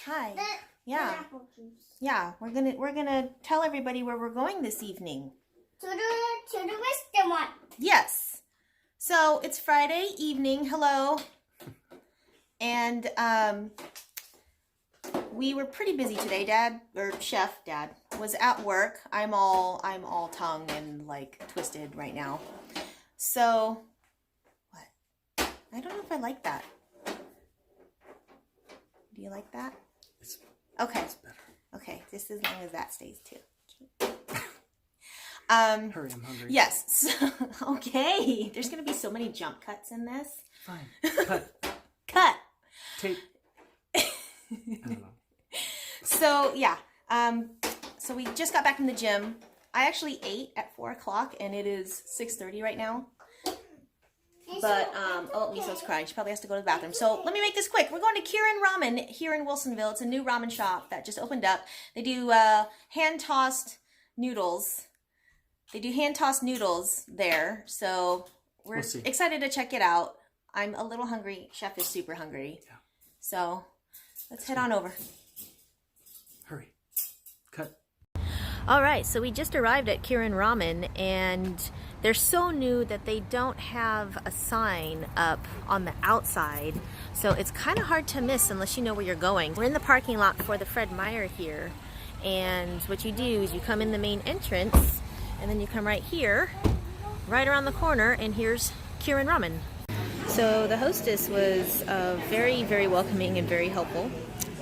Hi. Yeah. Yeah, we're gonna tell everybody where we're going this evening. To the restaurant. Yes. So it's Friday evening. Hello. And we were pretty busy today. Dad, or Chef Dad, was at work. I'm all tongue and like twisted right now. So what? I don't know if I like that. Do you like that? Okay. It's better. Okay, just as long as that stays too. Hurry, I'm hungry. Yes. So, okay. There's gonna be so many jump cuts in this. Fine. Cut. Cut. Tape. I don't know. So yeah. So we just got back from the gym. I actually ate at 4 o'clock, and it is 6:30 right now. But, oh, Miso's crying. She probably has to go to the bathroom. So, let me make this quick. We're going to KIRIN Ramen here in Wilsonville. It's a new ramen shop that just opened up. They do hand-tossed noodles. They do hand-tossed noodles there. So, we're excited to check it out. I'm a little hungry. Chef is super hungry. Yeah. So, let's head on over. Hurry. Cut. All right, so we just arrived at KIRIN Ramen, and they're so new that they don't have a sign up on the outside, so it's kind of hard to miss unless you know where you're going. We're in the parking lot for the Fred Meyer here, and what you do is you come in the main entrance, and then you come right here, right around the corner, and here's KIRIN Ramen. So the hostess was very, very welcoming and very helpful.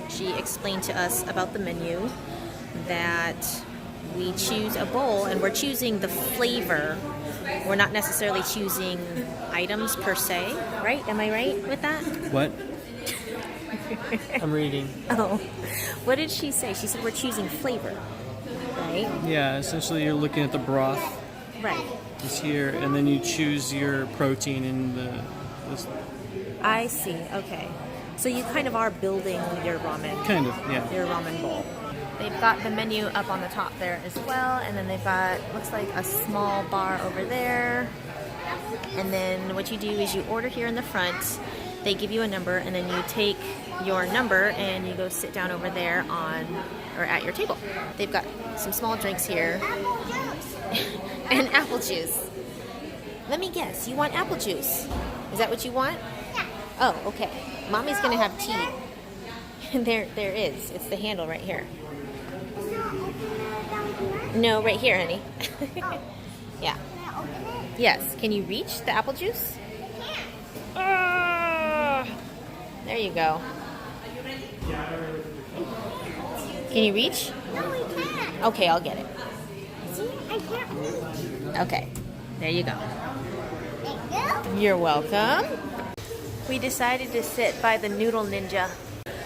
She explained to us about the menu, that we choose a bowl, and we're choosing the flavor. We're not necessarily choosing items per se, right? Am I right with that? What? I'm reading. Oh, what did she say? She said we're choosing flavor, right? Yeah, essentially you're looking at the broth. Right. It's here, and then you choose your protein in this. I see, okay. So you kind of are building your ramen. Kind of, yeah. Your ramen bowl. They've got the menu up on the top there as well, and then they've got, looks like a small bar over there. And then what you do is you order here in the front, they give you a number, and then you take your number and you go sit down over there or at your table. They've got some small drinks here. Apple juice. And apple juice. Let me guess, you want apple juice? Is that what you want? Yeah. Oh, okay. Mommy's gonna have tea. There is. It's the handle right here. No, right here, honey. Yeah. Can I open it? Yes. Can you reach the apple juice? There you go. Can you reach? No, we can't. Okay, I'll get it. See, I can't reach. Okay. There you go. Thank you. You're welcome. We decided to sit by the Noodle Ninja.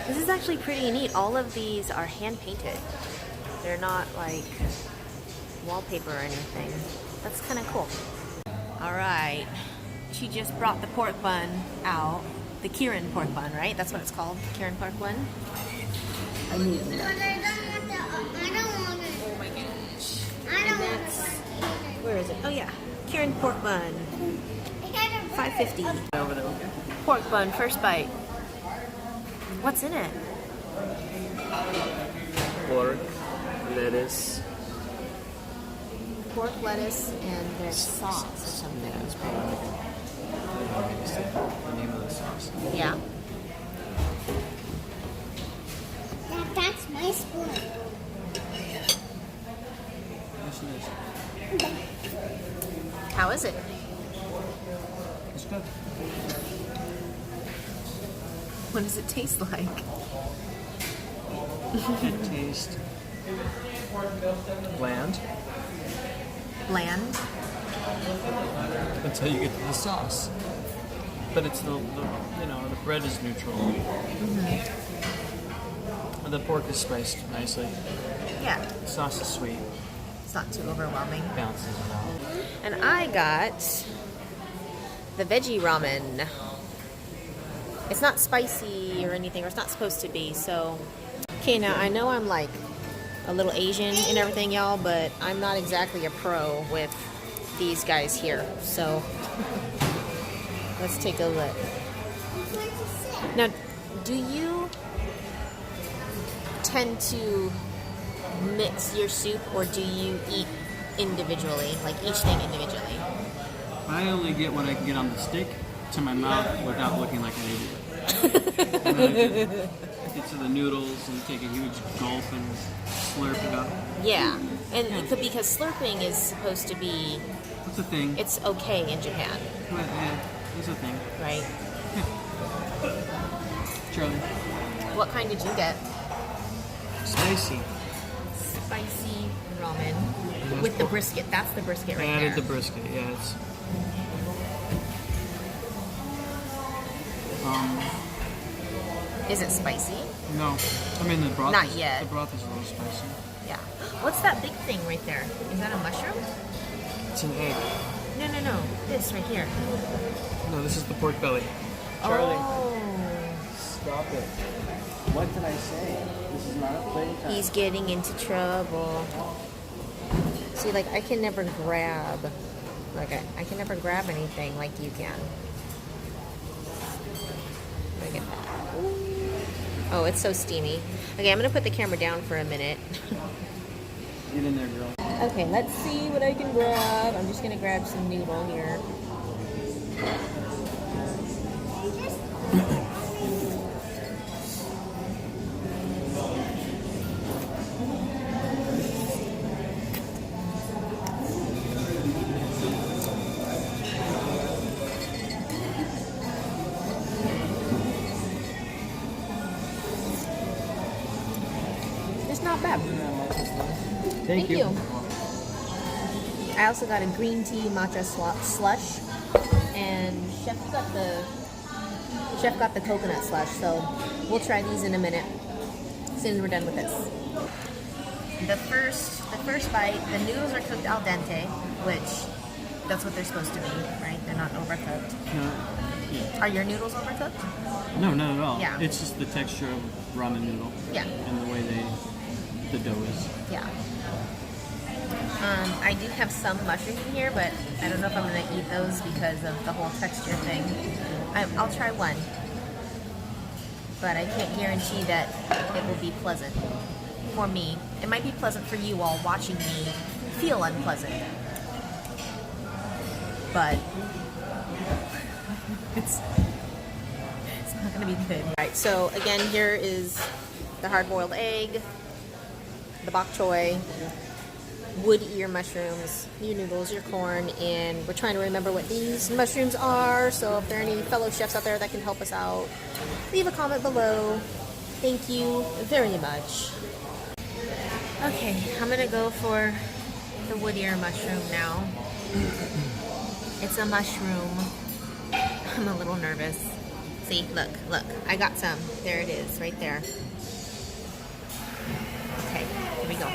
This is actually pretty neat. All of these are hand painted. They're not like wallpaper or anything. That's kind of cool. All right. She just brought the pork bun out. The KIRIN pork bun, right? That's what it's called. KIRIN pork bun. I don't want it. Oh my gosh. I don't want it. Where is it? Oh yeah. KIRIN pork bun. $5.50. Over there. Pork bun, first bite. What's in it? Pork, lettuce. Pork, lettuce, and there's sauce or something. Yeah, it's probably the name of the sauce. Yeah. That's my spoon. Yes, it is. How is it? It's good. What does it taste like? It tastes bland. Bland. That's how you get the sauce. But it's the bread is neutral. Mm-hmm. The pork is spiced nicely. Yeah. The sauce is sweet. It's not too overwhelming. Bounces around. And I got the Veggie Ramen. It's not spicy or anything, or it's not supposed to be, so. Okay, now I know I'm like a little Asian and everything, y'all, but I'm not exactly a pro with these guys here, so let's take a look. Now, do you tend to mix your soup, or do you eat individually, like each thing individually? I only get what I can get on the stick to my mouth without looking like an idiot. And then I get to the noodles and take a huge gulp and slurp it up. Yeah, and because slurping is supposed to be, What's the thing? it's okay in Japan, Yeah, it's a thing. right? Charlie. What kind did you get? Spicy. Spicy ramen with the brisket. That's the brisket right I there. added the brisket, yeah. It's, Is it spicy? no. I mean, the broth Not is, yet. The broth is a little spicy. Yeah. What's that big thing right there? Is that a mushroom? It's an egg. No. This right here. No, this is the pork belly. Charlie. Oh. Stop it. What did I say? This is not a playtime. He's getting into trouble. See, like, I can never grab. Like, I can never grab anything like you can. Look at that. Oh, it's so steamy. Okay, I'm going to put the camera down for a minute. Get in there, girl. Okay, let's see what I can grab. I'm just going to grab some noodle here. It's not bad. Thank you. I also got a green tea matcha slush, and Chef got the coconut slush. So we'll try these in a minute, as soon as we're done with this. The first bite, the noodles are cooked al dente, which that's what they're supposed to be, right? They're not overcooked. No. Are your noodles overcooked? No, not at all. Yeah. It's just the texture of ramen noodle. Yeah. And the way the dough is. Yeah. I do have some mushrooms in here, but I don't know if I'm going to eat those because of the whole texture thing. I'll try one, but I can't guarantee that it will be pleasant for me. It might be pleasant for you all watching me feel unpleasant, but it's not going to be good. All right, so again, here is the hard-boiled egg, the bok choy, wood ear mushrooms, your noodles, your corn, and we're trying to remember what these mushrooms are. So if there are any fellow chefs out there that can help us out, leave a comment below. Thank you very much. Okay, I'm gonna go for the wood ear mushroom now. It's a mushroom. I'm a little nervous. See, look, I got some. There it is, right there. Okay, here we go.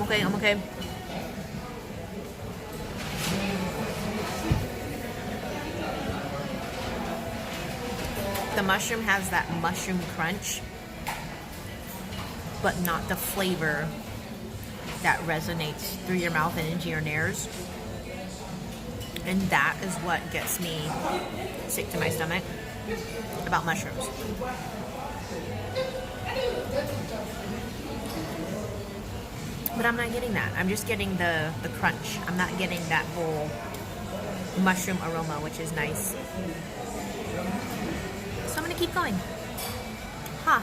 I'm okay. The mushroom has that mushroom crunch, but not the flavor that resonates through your mouth and into your nares. And that is what gets me sick to my stomach about mushrooms. But I'm not getting that. I'm just getting the crunch. I'm not getting that whole mushroom aroma, which is nice. So I'm gonna keep going. Huh.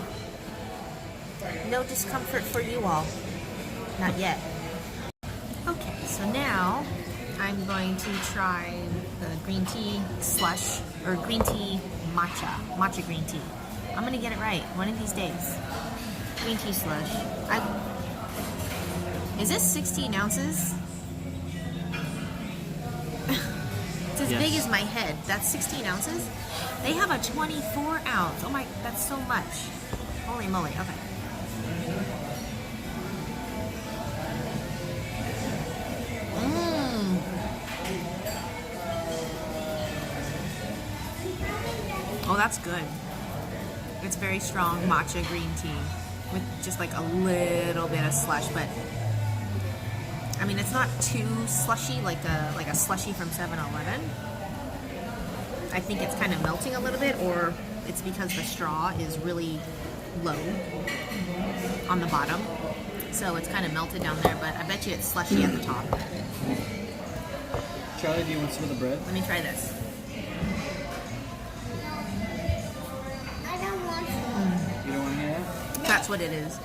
No discomfort for you all. Not yet. Okay, so now I'm going to try the green tea slush, or green tea matcha green tea. I'm gonna get it right one of these days. Green tea slush. Is this 16 ounces? It's as big as my head. That's 16 ounces? They have a 24 ounce. Oh my, that's so much. Holy moly, okay. Oh, that's good. It's very strong matcha green tea with just like a little bit of slush, but I mean it's not too slushy like a slushy from 7-Eleven. I think it's kind of melting a little bit, or it's because the straw is really low on the bottom, so it's kind of melted down there, but I bet you it's slushy at the top. Charlie, do you want some of the bread? Let me try this. I don't want to. You don't want to hear that? That's what it is.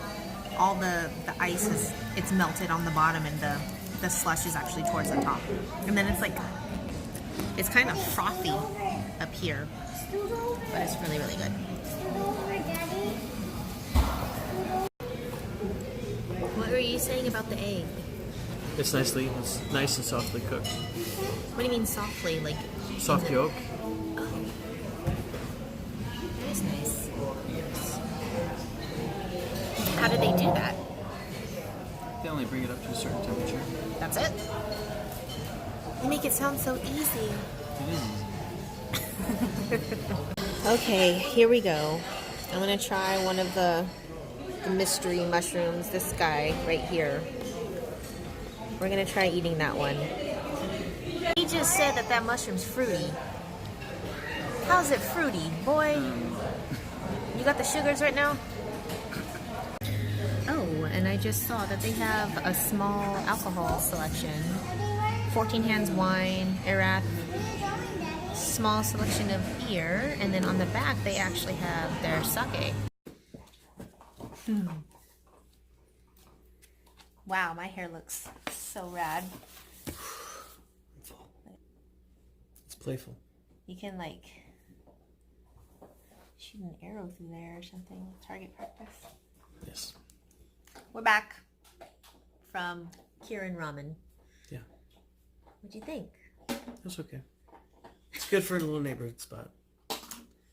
All the ice is, it's melted on the bottom, and the slush is actually towards the top. And then it's like, it's kind of frothy up here, but it's really, really good. What were you saying about the egg? It's nice and softly cooked. What do you mean softly? Like Soft yolk. Oh, that is nice. Yes. How did they do that? They only bring it up to a certain temperature. That's it? You make it sound so easy. It is easy. Okay, here we go. I'm gonna try one of the mystery mushrooms. This guy right here. We're gonna try eating that one. He just said that mushroom's fruity. How's it fruity, boy? You got the sugars right now? Oh, and I just saw that they have a small alcohol selection. 14 Hands wine, Arath, small selection of beer, and then on the back they actually have their sake. Wow, my hair looks so rad. It's playful. You can like shoot an arrow through there or something. Target practice. Yes. We're back from KIRIN Ramen. Yeah. What'd you think? That's okay. It's good for a little neighborhood spot.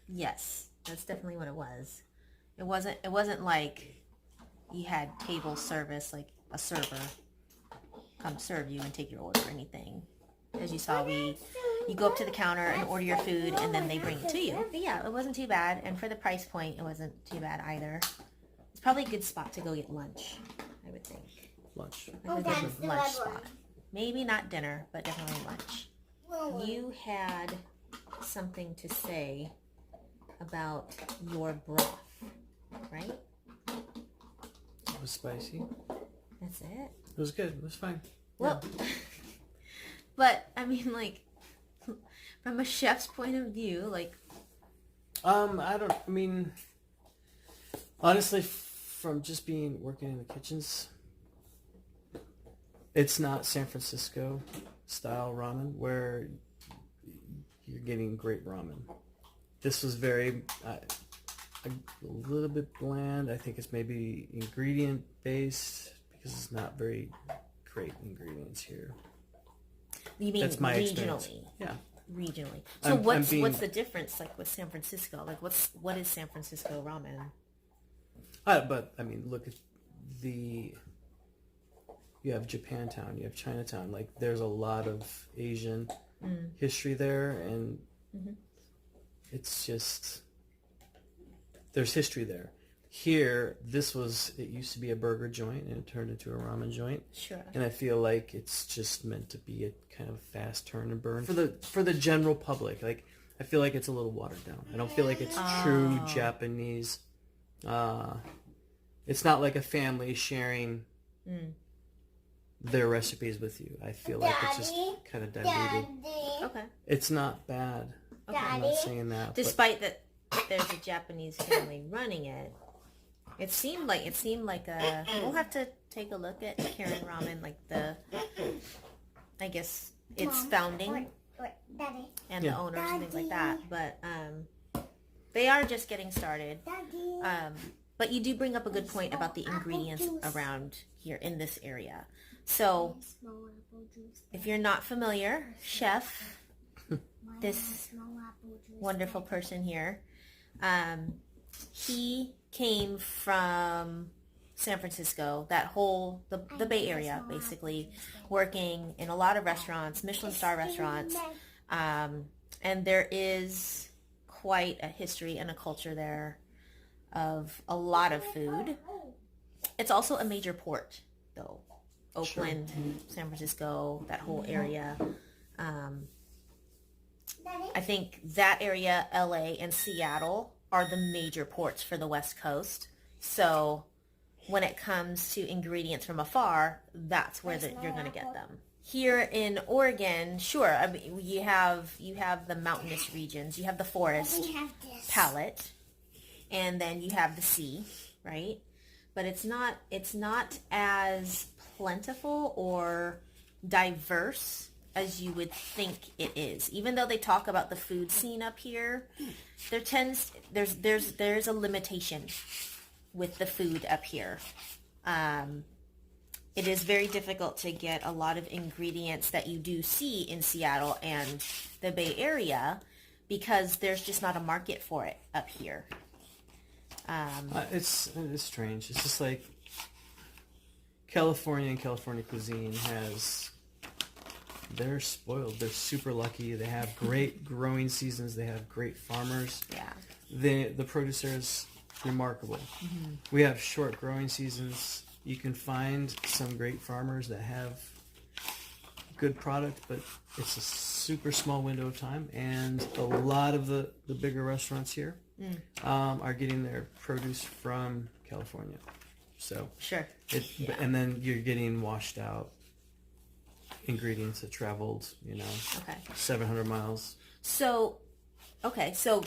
Yes, that's definitely what it was. It wasn't like you had table service, like a server come serve you and take your order or anything. As you saw, you go up to the counter and order your food, and then they bring it to you. But yeah, it wasn't too bad, and for the price point, it wasn't too bad either. It's probably a good spot to go get lunch, I would think. Lunch. Like a good lunch spot. Maybe not dinner, but definitely lunch. You had something to say about your broth, right? It was spicy. That's it? It was good. It was fine. Well, yeah. But, I mean, like, from a chef's point of view, like... honestly, from just working in the kitchens, it's not San Francisco style ramen where you're getting great ramen. This was very, a little bit bland. I think it's maybe ingredient based because it's not very great ingredients here. You mean that's my regionally? Experience. Yeah. Regionally. So what's the difference, like, with San Francisco? Like, what is San Francisco ramen? But I mean, look at you have Japantown, you have Chinatown. Like, there's a lot of Asian history there, and it's just there's history there. Here, it used to be a burger joint, and it turned into a ramen joint. Sure. And I feel like it's just meant to be a kind of fast turn and burn for the general public. Like, I feel like it's a little watered down. I don't feel like it's true Japanese. It's not like a family sharing their recipes with you. I feel like it's just kind of diluted. Okay. It's not bad. Okay. I'm not saying that. Despite that there's a Japanese family running it, it seemed like a... We'll have to take a look at KIRIN Ramen, like I guess its founding and the owners and things like that. But they are just getting started. But you do bring up a good point about the ingredients around here in this area. So, if you're not familiar, Chef, this wonderful person here, he came from San Francisco, the Bay Area, basically, working in a lot of restaurants, Michelin star restaurants, and there is quite a history and a culture there. of a lot of food. It's also a major port, though. Oakland, San Francisco, that whole area. I think that area, LA and Seattle, are the major ports for the West Coast. So when it comes to ingredients from afar, that's where you're going to get them. Here in Oregon, sure, I mean, you have the mountainous regions, you have the forest palette, and then you have the sea, right? But it's not as plentiful or diverse as you would think it is. Even though they talk about the food scene up here, there's a limitation with the food up here. It is very difficult to get a lot of ingredients that you do see in Seattle and the Bay Area because there's just not a market for it up here. It's strange. It's just like California and California cuisine they're spoiled. They're super lucky. They have great growing seasons. They have great farmers. Yeah. The produce there is remarkable. Mm-hmm. We have short growing seasons. You can find some great farmers that have good product, but it's a super small window of time. And a lot of the bigger restaurants here are getting their produce from California. So sure. And then you're getting washed out ingredients that traveled, 700 miles. So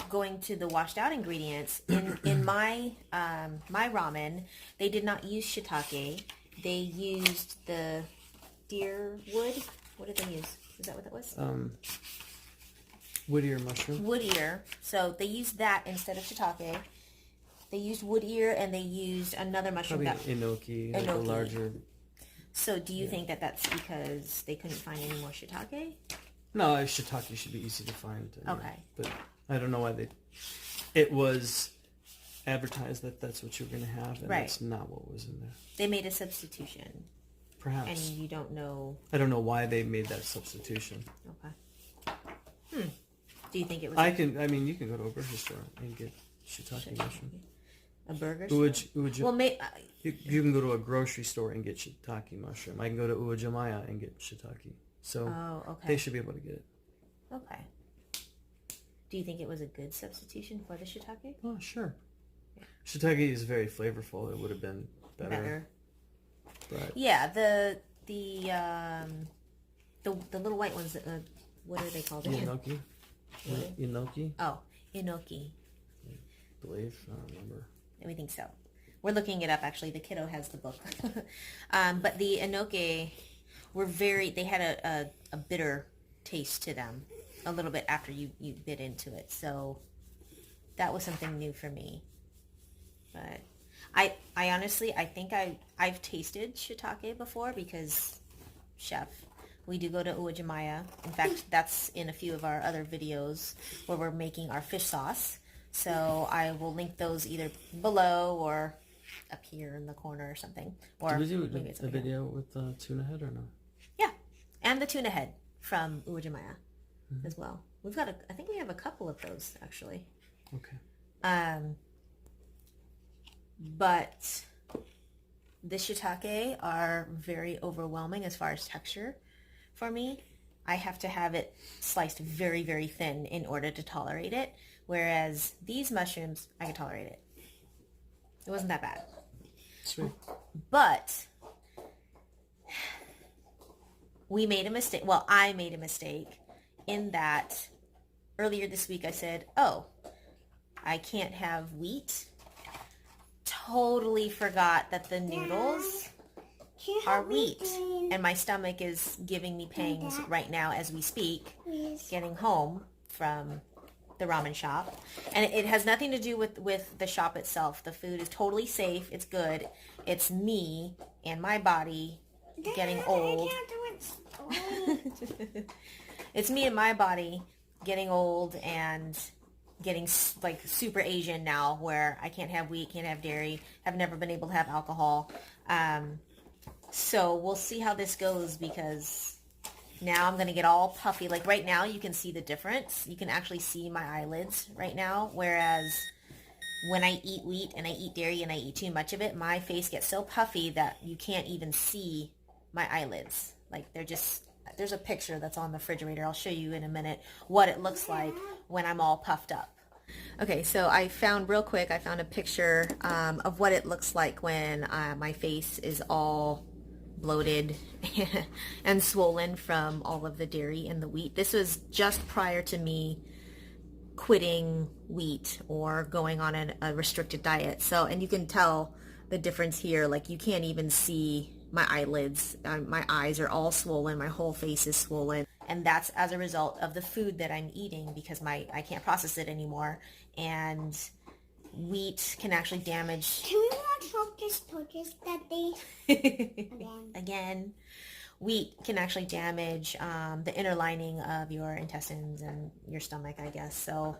going to the washed out ingredients, in my my ramen, they did not use shiitake. They used the deer wood. What did they use? Is that what that was? Wood ear mushroom. Wood ear. So they used that instead of shiitake. They used wood ear, and they used another mushroom. Probably enoki, like a larger. So do you think that that's because they couldn't find any more shiitake? No, shiitake should be easy to find. Okay. But I don't know why it was advertised that that's what you were going to have, and that's not what was in there. They made a substitution. Perhaps. And you don't know. I don't know why they made that substitution. Okay. Do you think it was? You can go to a grocery store and get shiitake mushroom. A burger store? Well, you can go to a grocery store and get shiitake mushroom. I can go to Uwajimaya and get shiitake. So they should be able to get it. Okay. Do you think it was a good substitution for the shiitake? Oh, sure. Yeah. Shiitake is very flavorful. It would have been better. But yeah, the little white ones. What are they called? Enoki. Enoki. Oh, enoki. I believe. I don't remember. We think so. We're looking it up. Actually, the kiddo has the book. But the enoki they had a bitter taste to them a little bit after you bit into it. So that was something new for me. But I honestly, I think I've tasted shiitake before because chef, we do go to Uwajimaya. In fact, that's in a few of our other videos where we're making our fish sauce. So I will link those either below or up here in the corner or something. Or did we do a video with the tuna head or no? Yeah, and the tuna head from Uwajimaya as well. I think we have a couple of those actually. Okay. But the shiitake are very overwhelming as far as texture for me. I have to have it sliced very, very thin in order to tolerate it. Whereas these mushrooms, I can tolerate it. It wasn't that bad. Sweet. But we made a mistake. Well, I made a mistake in that earlier this week I said, oh, I can't have wheat. Totally forgot that the noodles are wheat. And my stomach is giving me pangs right now as we speak, getting home from the ramen shop. And it has nothing to do with the shop itself. The food is totally safe. It's good. It's me and my body getting old. It's me and my body getting old and getting like super Asian now, where I can't have wheat, can't have dairy, have never been able to have alcohol. So we'll see how this goes, because now I'm going to get all puffy. Like right now you can see the difference. You can actually see my eyelids right now, whereas when I eat wheat and I eat dairy and I eat too much of it, my face gets so puffy that you can't even see my eyelids. Like they're just, there's a picture that's on the refrigerator. I'll show you in a minute what it looks like when I'm all puffed up. Okay, so I found real quick, I found a picture of what it looks like when my face is all bloated and swollen from all of the dairy and the wheat. This was just prior to me quitting wheat or going on a restricted diet. So, and you can tell the difference here, like you can't even see my eyelids. My eyes are all swollen, my whole face is swollen. And that's as a result of the food that I'm eating because I can't process it anymore. And wheat can actually damage... Can we watch Hocus Pocus that day? Again. Wheat can actually damage the inner lining of your intestines and your stomach, I guess. So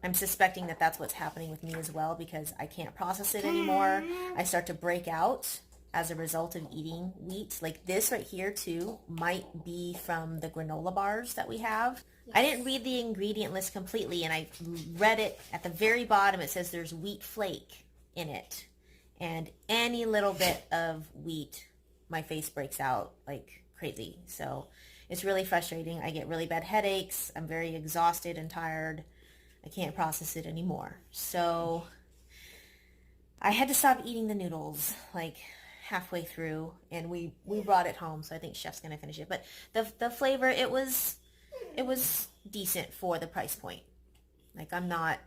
I'm suspecting that that's what's happening with me as well because I can't process it anymore. I start to break out as a result of eating wheat. Like this right here too might be from the granola bars that we have. Yes. I didn't read the ingredient list completely and I read it at the very bottom. It says there's wheat flake in it. And any little bit of wheat, my face breaks out like crazy. So it's really frustrating. I get really bad headaches. I'm very exhausted and tired. I can't process it anymore. So I had to stop eating the noodles like halfway through and we brought it home. So I think Chef's going to finish it. But the flavor, it was decent for the price point. Like I'm not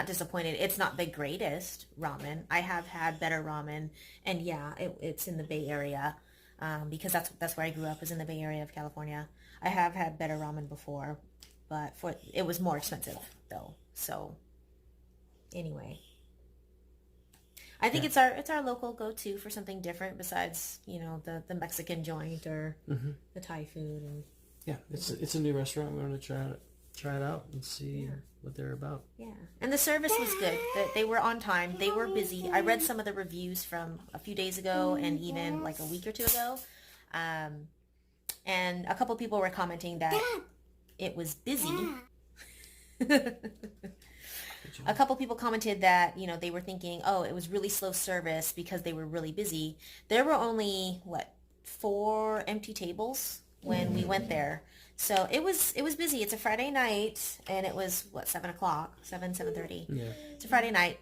disappointed. It's not the greatest ramen. I have had better ramen, and yeah, it's in the Bay Area because that's where I grew up, is in the Bay Area of California. I have had better ramen before, but it was more expensive though. So anyway, I think it's our local go-to for something different besides the Mexican joint or the Thai food. And yeah, it's a new restaurant. We're going to try it out and see what they're about. Yeah, and the service was good. They were on time. They were busy. I read some of the reviews from a few days ago and even like a week or two ago. And a couple people were commenting that it was busy. A couple people commented that, they were thinking, oh, it was really slow service because they were really busy. There were only, 4 empty tables when we went there. So it was busy. It's a Friday night, and it was 7 o'clock, 7:30. Yeah. It's a Friday night,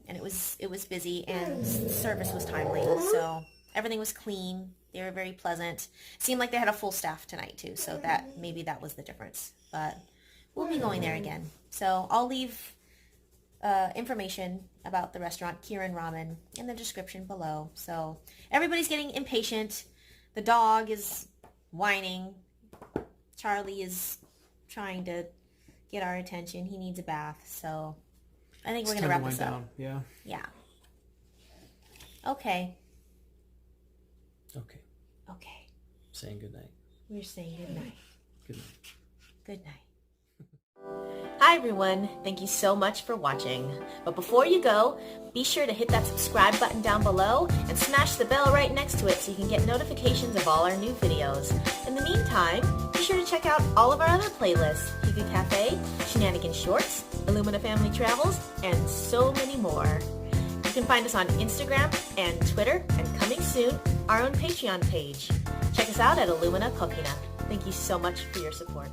and it was busy, and service was timely. So everything was clean. They were very pleasant. Seemed like they had a full staff tonight too. So maybe that was the difference. But we'll be going there again. So I'll leave information about the restaurant KIRIN Ramen in the description below. So everybody's getting impatient. The dog is whining. Charlie is trying to get our attention. He needs a bath, so I think we're going to wrap this up. Yeah. Yeah. Okay. Saying good night. We're saying good night. Good night. Good night. Hi everyone, thank you so much for watching. But before you go, be sure to hit that subscribe button down below and smash the bell right next to it so you can get notifications of all our new videos. In the meantime, be sure to check out all of our other playlists, Hika Cafe, Shenanigan Shorts, Illumina Family Travels, and so many more. You can find us on Instagram and Twitter, and coming soon, our own Patreon page. Check us out at Illumina Coquina. Thank you so much for your support.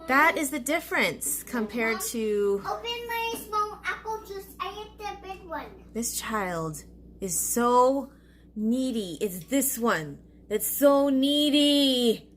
That is the difference compared to... Open my small apple juice. I ate the big one. This child is so needy. It's this one that's so needy.